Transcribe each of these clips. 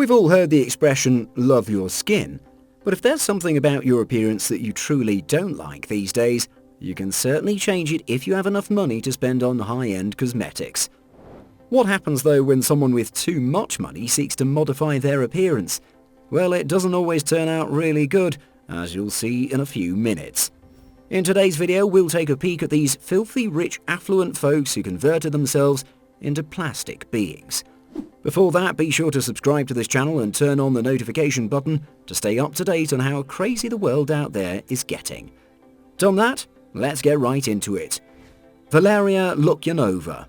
We've all heard the expression, love your skin, but if there's something about your appearance that you truly don't like these days, you can certainly change it if you have enough money to spend on high-end cosmetics. What happens though when someone with too much money seeks to modify their appearance? Well, it doesn't always turn out really good, as you'll see in a few minutes. In today's video, we'll take a peek at these filthy rich affluent folks who converted themselves into plastic beings. Before that, be sure to subscribe to this channel and turn on the notification button to stay up to date on how crazy the world out there is getting. Done that? Let's get right into it. Valeria Lukyanova.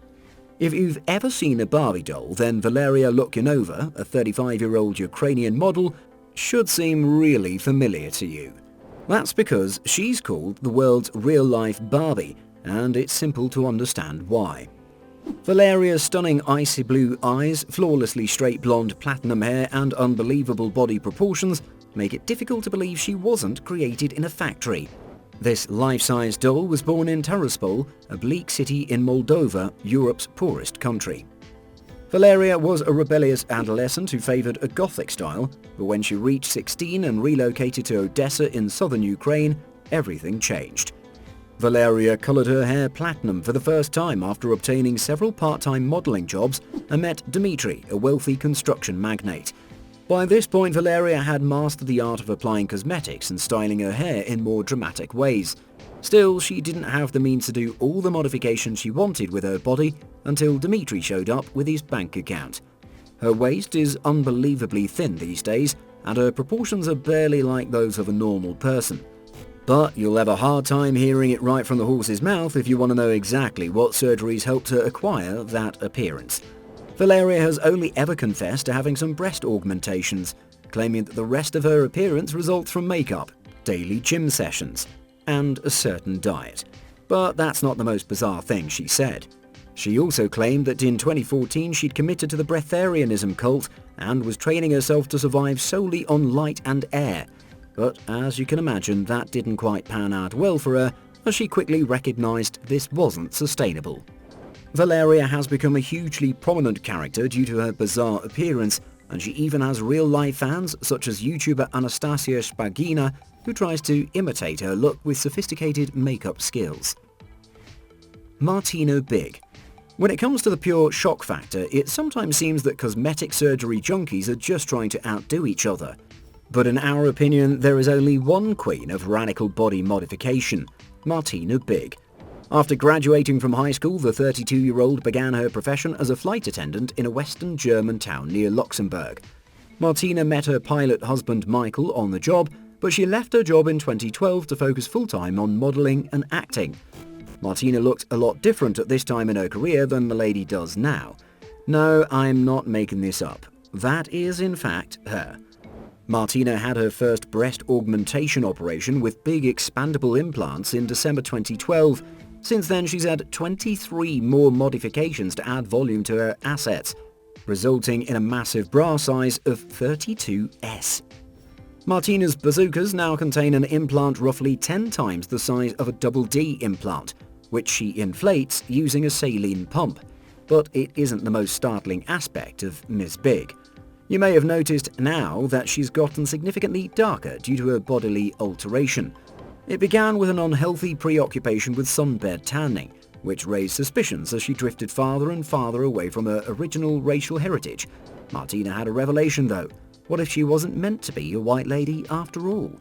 If you've ever seen a Barbie doll, then Valeria Lukyanova, a 35-year-old Ukrainian model, should seem really familiar to you. That's because she's called the world's real-life Barbie, and it's simple to understand why. Valeria's stunning icy blue eyes, flawlessly straight blonde platinum hair and unbelievable body proportions make it difficult to believe she wasn't created in a factory. This life-size doll was born in Tiraspol, a bleak city in Moldova, Europe's poorest country. Valeria was a rebellious adolescent who favored a Gothic style, but when she reached 16 and relocated to Odessa in southern Ukraine, everything changed. Valeria colored her hair platinum for the first time after obtaining several part-time modeling jobs and met Dmitry, a wealthy construction magnate. By this point, Valeria had mastered the art of applying cosmetics and styling her hair in more dramatic ways. Still, she didn't have the means to do all the modifications she wanted with her body until Dmitry showed up with his bank account. Her waist is unbelievably thin these days, and her proportions are barely like those of a normal person. But you'll have a hard time hearing it right from the horse's mouth if you want to know exactly what surgeries helped her acquire that appearance. Valeria has only ever confessed to having some breast augmentations, claiming that the rest of her appearance results from makeup, daily gym sessions, and a certain diet. But that's not the most bizarre thing she said. She also claimed that in 2014 she'd committed to the breatharianism cult and was training herself to survive solely on light and air. But as you can imagine, that didn't quite pan out well for her, as she quickly recognized this wasn't sustainable. Valeria has become a hugely prominent character due to her bizarre appearance, and she even has real-life fans such as YouTuber Anastasia Shpagina, who tries to imitate her look with sophisticated makeup skills. Martina Big. When it comes to the pure shock factor, it sometimes seems that cosmetic surgery junkies are just trying to outdo each other. But in our opinion, there is only one queen of radical body modification, Martina Big. After graduating from high school, the 32-year-old began her profession as a flight attendant in a western German town near Luxembourg. Martina met her pilot husband Michael on the job, but she left her job in 2012 to focus full-time on modeling and acting. Martina looked a lot different at this time in her career than the lady does now. No, I'm not making this up. That is in fact her. Martina had her first breast augmentation operation with big expandable implants in December 2012. Since then, she's had 23 more modifications to add volume to her assets, resulting in a massive bra size of 32S. Martina's bazookas now contain an implant roughly 10 times the size of a double D implant, which she inflates using a saline pump. But it isn't the most startling aspect of Ms. Big. You may have noticed now that she's gotten significantly darker due to her bodily alteration. It began with an unhealthy preoccupation with sunbed tanning, which raised suspicions as she drifted farther and farther away from her original racial heritage. Martina had a revelation though. What if she wasn't meant to be a white lady after all?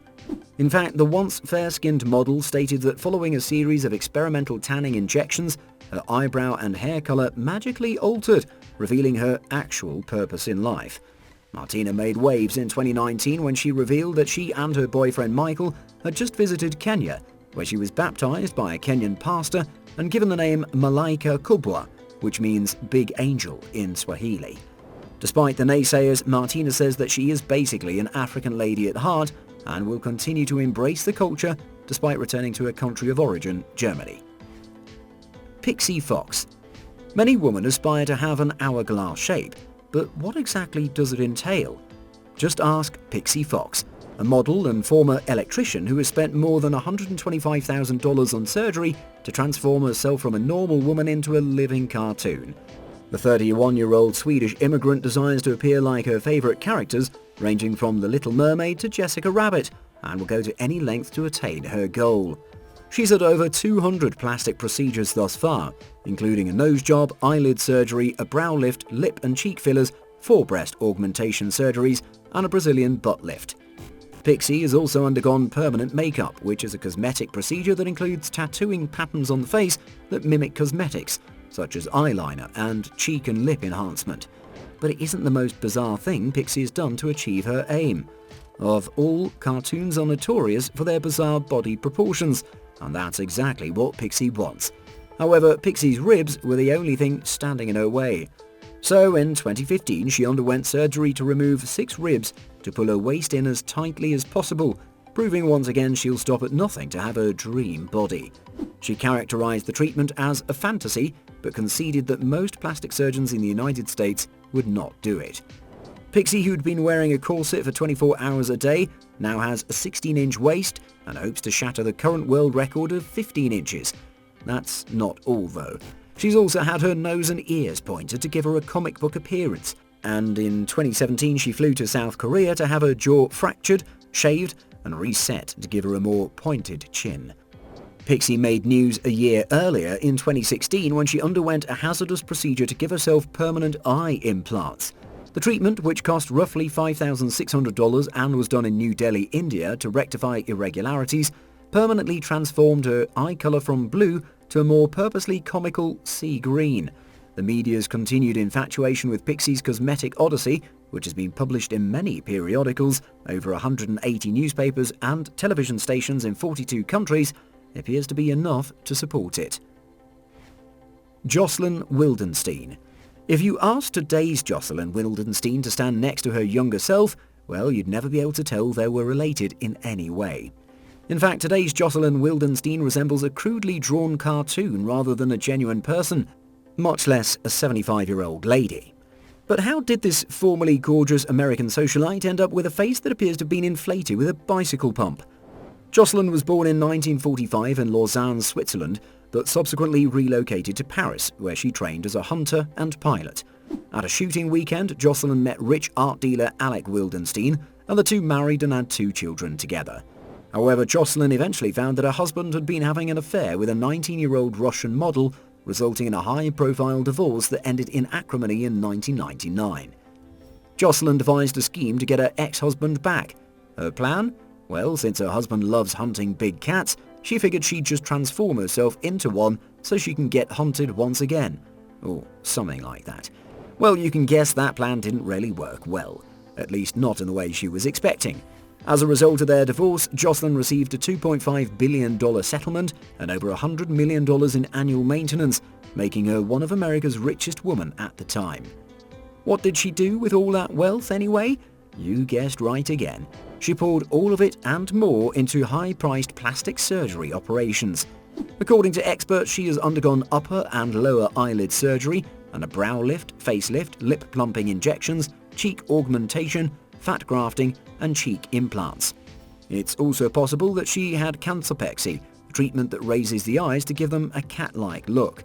In fact, the once fair-skinned model stated that following a series of experimental tanning injections, her eyebrow and hair color magically altered, revealing her actual purpose in life. Martina made waves in 2019 when she revealed that she and her boyfriend Michael had just visited Kenya, where she was baptized by a Kenyan pastor and given the name MALAIKA KUBWA, which means big angel in Swahili. Despite the naysayers, Martina says that she is basically an African lady at heart and will continue to embrace the culture despite returning to her country of origin, Germany. Pixie Fox. Many women aspire to have an hourglass shape, but what exactly does it entail? Just ask Pixie Fox, a model and former electrician who has spent more than $125,000 on surgery to transform herself from a normal woman into a living cartoon. The 31-year-old Swedish immigrant desires to appear like her favourite characters, ranging from The Little Mermaid to Jessica Rabbit, and will go to any length to attain her goal. She's had over 200 plastic procedures thus far, including a nose job, eyelid surgery, a brow lift, lip and cheek fillers, 4 breast augmentation surgeries, and a Brazilian butt lift. Pixie has also undergone permanent makeup, which is a cosmetic procedure that includes tattooing patterns on the face that mimic cosmetics, such as eyeliner and cheek and lip enhancement. But it isn't the most bizarre thing Pixie has done to achieve her aim. Of all, cartoons are notorious for their bizarre body proportions, and that's exactly what Pixie wants. However, Pixie's ribs were the only thing standing in her way. So in 2015, she underwent surgery to remove 6 ribs to pull her waist in as tightly as possible, proving once again she'll stop at nothing to have her dream body. She characterized the treatment as a fantasy, but conceded that most plastic surgeons in the United States would not do it. Pixie, who'd been wearing a corset for 24 hours a day, now has a 16-inch waist and hopes to shatter the current world record of 15 inches. That's not all though. She's also had her nose and ears pointed to give her a comic book appearance, and in 2017 she flew to South Korea to have her jaw fractured, shaved and reset to give her a more pointed chin. Pixie made news a year earlier in 2016 when she underwent a hazardous procedure to give herself permanent eye implants. The treatment, which cost roughly $5,600 and was done in New Delhi, India to rectify irregularities, permanently transformed her eye colour from blue to a more purposely comical sea green. The media's continued infatuation with Pixie's cosmetic odyssey, which has been published in many periodicals, over 180 newspapers and television stations in 42 countries, appears to be enough to support it. Jocelyn Wildenstein. If you asked today's Jocelyn Wildenstein to stand next to her younger self, well, you'd never be able to tell they were related in any way. In fact, today's Jocelyn Wildenstein resembles a crudely drawn cartoon rather than a genuine person, much less a 75-year-old lady. But how did this formerly gorgeous American socialite end up with a face that appears to have been inflated with a bicycle pump? Jocelyn was born in 1945 in Lausanne, Switzerland, but subsequently relocated to Paris, where she trained as a hunter and pilot. At a shooting weekend, Jocelyn met rich art dealer ALEC Wildenstein, and the two married and had 2 children together. However, Jocelyn eventually found that her husband had been having an affair with a 19-year-old Russian model, resulting in a high-profile divorce that ended in acrimony in 1999. Jocelyn devised a scheme to get her ex-husband back. Her plan? Well, since her husband loves hunting big cats, she figured she'd just transform herself into one so she can get hunted once again. Or something like that. Well, you can guess that plan didn't really work well. At least not in the way she was expecting. As a result of their divorce, Jocelyn received a $2.5 billion settlement and over $100 million in annual maintenance, making her one of America's richest women at the time. What did she do with all that wealth anyway? You guessed right again. She poured all of it and more into high-priced plastic surgery operations. According to experts, she has undergone upper and lower eyelid surgery and a brow lift, facelift, lip plumping injections, cheek augmentation, fat grafting and cheek implants. It's also possible that she had cancerpexy, a treatment that raises the eyes to give them a cat-like look.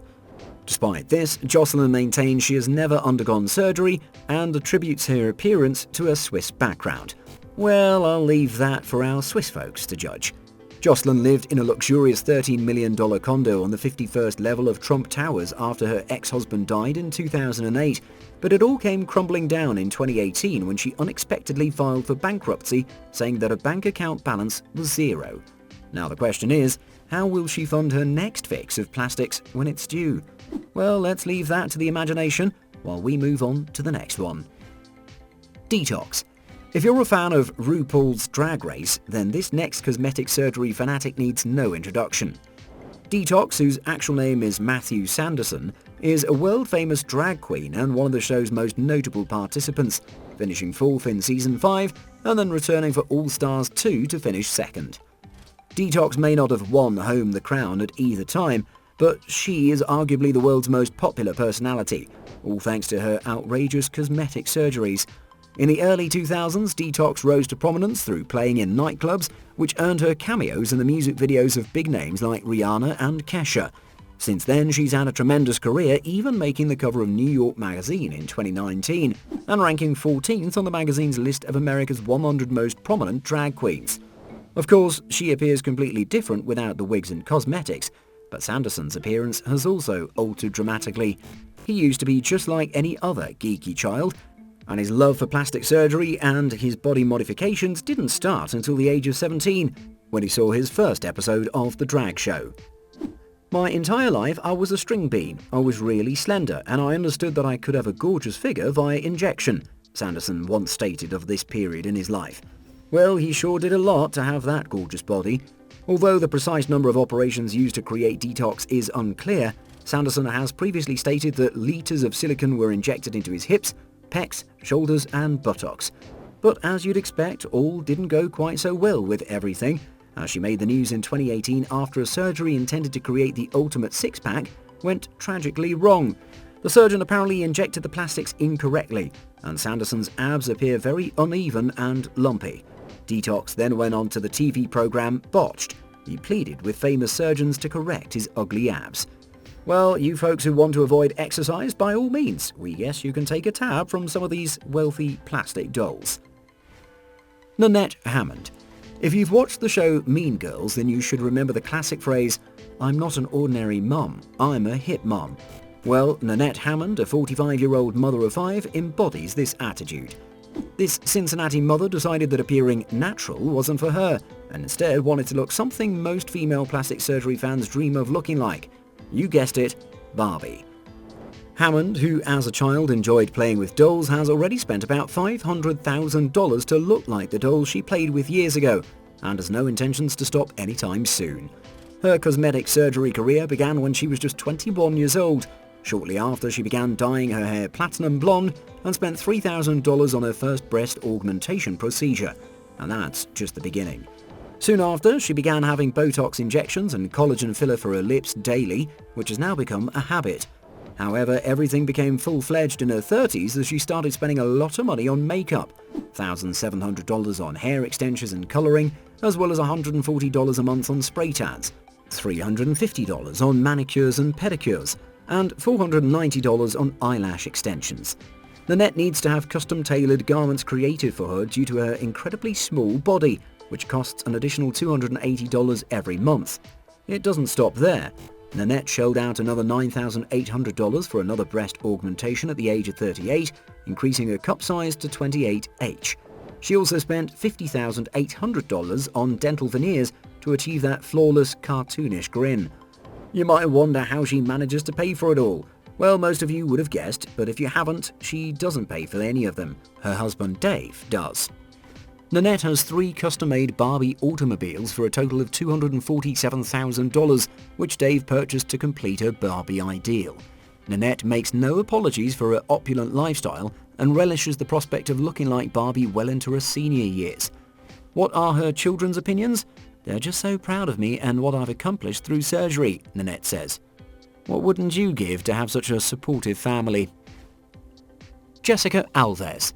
Despite this, Jocelyn maintains she has never undergone surgery and attributes her appearance to her Swiss background. Well, I'll leave that for our Swiss folks to judge. Jocelyn lived in a luxurious $13 million condo on the 51st level of Trump Towers after her ex-husband died in 2008, but it all came crumbling down in 2018 when she unexpectedly filed for bankruptcy, saying that her bank account balance was zero. Now the question is, how will she fund her next fix of plastics when it's due? Well, let's leave that to the imagination while we move on to the next one. Detox. If you're a fan of RuPaul's Drag Race, then this next cosmetic surgery fanatic needs no introduction. Detox, whose actual name is Matthew Sanderson, is a world-famous drag queen and one of the show's most notable participants, finishing 4th in Season 5 and then returning for All Stars 2 to finish 2nd. Detox may not have won home the crown at either time, but she is arguably the world's most popular personality, all thanks to her outrageous cosmetic surgeries. In the early 2000s, Detox rose to prominence through playing in nightclubs, which earned her cameos in the music videos of big names like Rihanna and Kesha. Since then, she's had a tremendous career, even making the cover of New York Magazine in 2019 and ranking 14th on the magazine's list of America's 100 most prominent drag queens. Of course, she appears completely different without the wigs and cosmetics, but Sanderson's appearance has also altered dramatically. He used to be just like any other geeky child, and his love for plastic surgery and his body modifications didn't start until the age of 17, when he saw his first episode of The Drag Show. My entire life I was a string bean. I was really slender, and I understood that I could have a gorgeous figure via injection, Sanderson once stated of this period in his life. Well, he sure did a lot to have that gorgeous body. Although the precise number of operations used to create detox is unclear, Sanderson has previously stated that liters of silicone were injected into his hips, pecs, shoulders and buttocks. But as you'd expect, all didn't go quite so well with everything, as she made the news in 2018 after a surgery intended to create the ultimate six-pack went tragically wrong. The surgeon apparently injected the plastics incorrectly, and Sanderson's abs appear very uneven and lumpy. Detox then went on to the TV program Botched. He pleaded with famous surgeons to correct his ugly abs. Well, you folks who want to avoid exercise, by all means, we guess you can take a tab from some of these wealthy plastic dolls. Nannette Hammond. If you've watched the show Mean Girls, then you should remember the classic phrase, "I'm not an ordinary mum, I'm a hip mum." Well, Nannette Hammond, a 45-year-old mother of 5, embodies this attitude. This Cincinnati mother decided that appearing natural wasn't for her, and instead wanted to look something most female plastic surgery fans dream of looking like. You guessed it, Barbie. Hammond, who as a child enjoyed playing with dolls, has already spent about $500,000 to look like the dolls she played with years ago, and has no intentions to stop anytime soon. Her cosmetic surgery career began when she was just 21 years old. Shortly after, she began dyeing her hair platinum blonde and spent $3,000 on her first breast augmentation procedure. And that's just the beginning. Soon after, she began having Botox injections and collagen filler for her lips daily, which has now become a habit. However, everything became full-fledged in her 30s as she started spending a lot of money on makeup, $1,700 on hair extensions and colouring, as well as $140 a month on spray tans, $350 on manicures and pedicures, and $490 on eyelash extensions. Nannette needs to have custom-tailored garments created for her due to her incredibly small body, which costs an additional $280 every month. It doesn't stop there. Nannette shelled out another $9,800 for another breast augmentation at the age of 38, increasing her cup size to 28H. She also spent $50,800 on dental veneers to achieve that flawless, cartoonish grin. You might wonder how she manages to pay for it all. Well, most of you would have guessed, but if you haven't, she doesn't pay for any of them. Her husband Dave does. Nannette has 3 custom-made Barbie automobiles for a total of $247,000, which Dave purchased to complete her Barbie ideal. Nannette makes no apologies for her opulent lifestyle and relishes the prospect of looking like Barbie well into her senior years. What are her children's opinions? "They're just so proud of me and what I've accomplished through surgery," Nannette says. What wouldn't you give to have such a supportive family? Jessica Alves.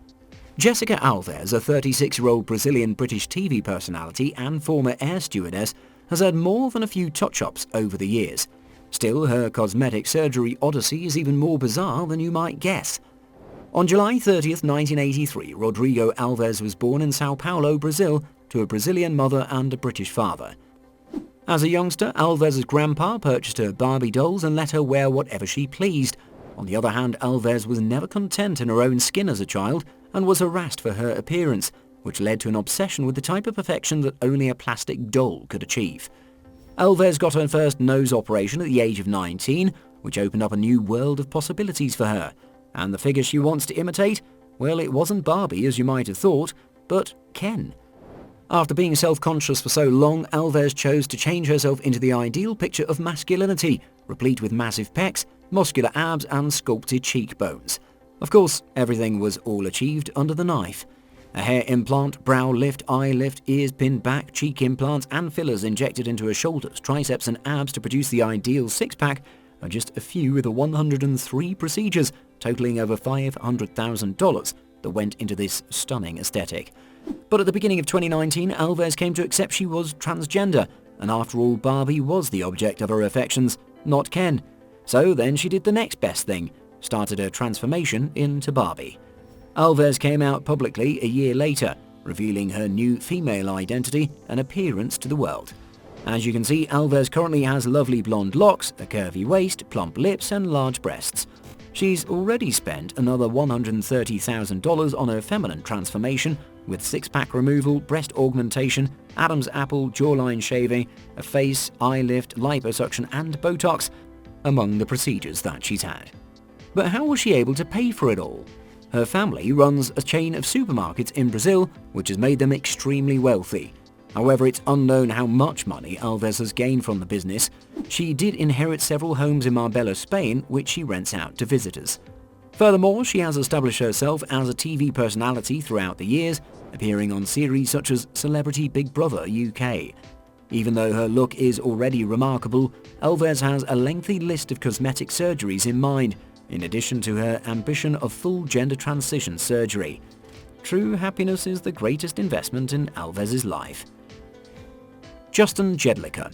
Jessica Alves, a 36-year-old Brazilian-British TV personality and former air stewardess, has had more than a few touch-ups over the years. Still, her cosmetic surgery odyssey is even more bizarre than you might guess. On July 30th, 1983, Rodrigo Alves was born in Sao Paulo, Brazil, to a Brazilian mother and a British father. As a youngster, Alves' grandpa purchased her Barbie dolls and let her wear whatever she pleased. On the other hand, Alves was never content in her own skin as a child and was harassed for her appearance, which led to an obsession with the type of perfection that only a plastic doll could achieve. Alves got her first nose operation at the age of 19, which opened up a new world of possibilities for her. And the figure she wants to imitate? Well, it wasn't Barbie as you might have thought, but Ken. After being self-conscious for so long, Alves chose to change herself into the ideal picture of masculinity, replete with massive pecs, muscular abs and sculpted cheekbones. Of course, everything was all achieved under the knife. A hair implant, brow lift, eye lift, ears pinned back, cheek implants and fillers injected into her shoulders, triceps and abs to produce the ideal six-pack are just a few of the 103 procedures, totaling over $500,000 that went into this stunning aesthetic. But at the beginning of 2019, Alves came to accept she was transgender, and after all, Barbie was the object of her affections, Not Ken. So then she did the next best thing, started her transformation into Barbie. Alves came out publicly a year later, revealing her new female identity and appearance to the world. As you can see, Alves currently has lovely blonde locks, a curvy waist, plump lips and large breasts. She's already spent another $130,000 on her feminine transformation, with six-pack removal, breast augmentation, Adam's apple, jawline shaving, a face, eye lift, liposuction and Botox, among the procedures that she's had. But how was she able to pay for it all? Her family runs a chain of supermarkets in Brazil, which has made them extremely wealthy. However, it's unknown how much money Alves has gained from the business. She did inherit several homes in Marbella, Spain, which she rents out to visitors. Furthermore, she has established herself as a TV personality throughout the years, appearing on series such as Celebrity Big Brother UK. Even though her look is already remarkable, Alves has a lengthy list of cosmetic surgeries in mind, in addition to her ambition of full gender transition surgery. True happiness is the greatest investment in Alves' life. Justin Jedlica.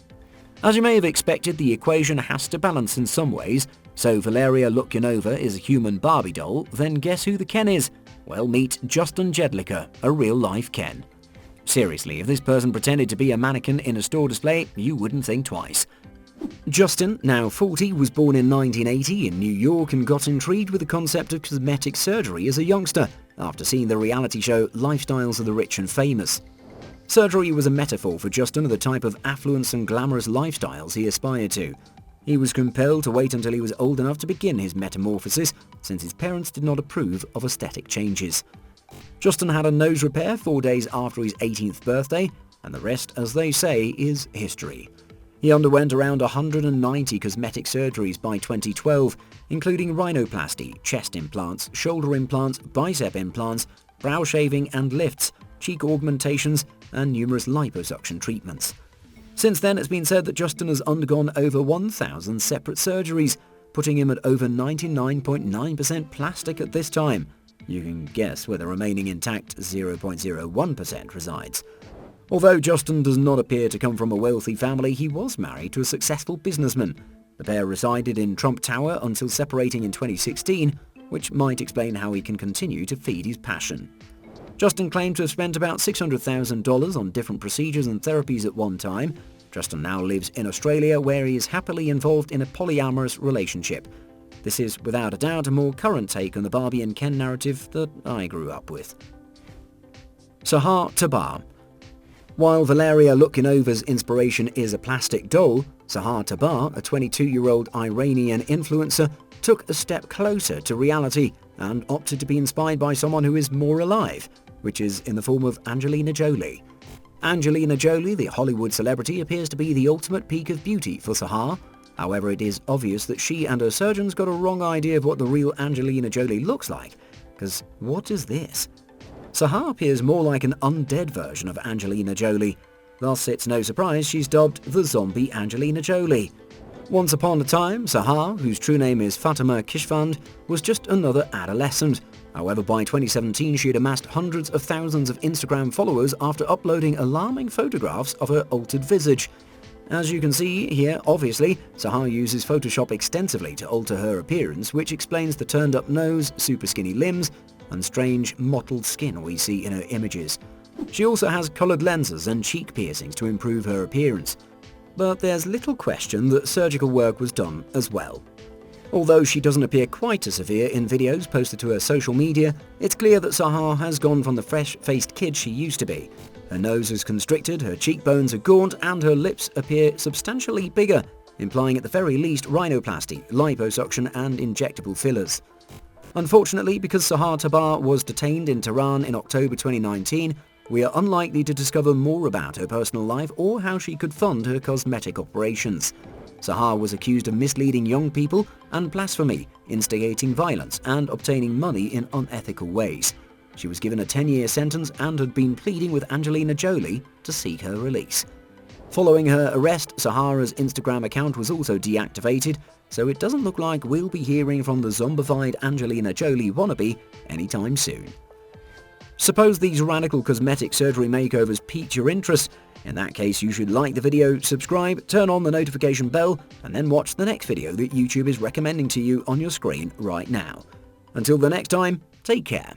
As you may have expected, the equation has to balance in some ways, so Valeria Lukyanova is a human Barbie doll, then guess who the Ken is? Well, meet Justin Jedlica, a real-life Ken. Seriously, if this person pretended to be a mannequin in a store display, you wouldn't think twice. Justin, now 40, was born in 1980 in New York and got intrigued with the concept of cosmetic surgery as a youngster after seeing the reality show Lifestyles of the Rich and Famous. Surgery was a metaphor for Justin of the type of affluence and glamorous lifestyles he aspired to. He was compelled to wait until he was old enough to begin his metamorphosis, since his parents did not approve of aesthetic changes. Justin had a nose repair 4 days after his 18th birthday, and the rest, as they say, is history. He underwent around 190 cosmetic surgeries by 2012, including rhinoplasty, chest implants, shoulder implants, bicep implants, brow shaving and lifts, cheek augmentations, and numerous liposuction treatments. Since then, it's been said that Justin has undergone over 1,000 separate surgeries, putting him at over 99.9% plastic at this time. You can guess where the remaining intact 0.01% resides. Although Justin does not appear to come from a wealthy family, he was married to a successful businessman. The pair resided in Trump Tower until separating in 2016, which might explain how he can continue to feed his passion. Justin claimed to have spent about $600,000 on different procedures and therapies at one time. Justin now lives in Australia, where he is happily involved in a polyamorous relationship. This is, without a doubt, a more current take on the Barbie and Ken narrative that I grew up with. Sahar Tabar. While Valeria Lukyanova's inspiration is a plastic doll, Sahar Tabar, a 22-year-old Iranian influencer, took a step closer to reality and opted to be inspired by someone who is more alive, which is in the form of Angelina Jolie. Angelina Jolie, the Hollywood celebrity, appears to be the ultimate peak of beauty for Sahar. However, it is obvious that she and her surgeons got a wrong idea of what the real Angelina Jolie looks like. Because what is this? Sahar appears more like an undead version of Angelina Jolie. Thus, it's no surprise she's dubbed the zombie Angelina Jolie. Once upon a time, Sahar, whose true name is Fatima Kishvand, was just another adolescent. However, by 2017 she had amassed hundreds of thousands of Instagram followers after uploading alarming photographs of her altered visage. As you can see here, obviously, Sahar uses Photoshop extensively to alter her appearance, which explains the turned-up nose, super skinny limbs, and strange mottled skin we see in her images. She also has coloured lenses and cheek piercings to improve her appearance. But there's little question that surgical work was done as well. Although she doesn't appear quite as severe in videos posted to her social media, it's clear that Sahar has gone from the fresh-faced kid she used to be. Her nose is constricted, her cheekbones are gaunt, and her lips appear substantially bigger, implying at the very least rhinoplasty, liposuction, and injectable fillers. Unfortunately, because Sahar Tabar was detained in Tehran in October 2019, we are unlikely to discover more about her personal life or how she could fund her cosmetic operations. Sahar was accused of misleading young people and blasphemy, instigating violence, and obtaining money in unethical ways. She was given a 10-year sentence and had been pleading with Angelina Jolie to seek her release. Following her arrest, Sahara's Instagram account was also deactivated, so it doesn't look like we'll be hearing from the zombified Angelina Jolie wannabe anytime soon. Suppose these radical cosmetic surgery makeovers piqued your interest. In that case, you should like the video, subscribe, turn on the notification bell, and then watch the next video that YouTube is recommending to you on your screen right now. Until the next time, take care.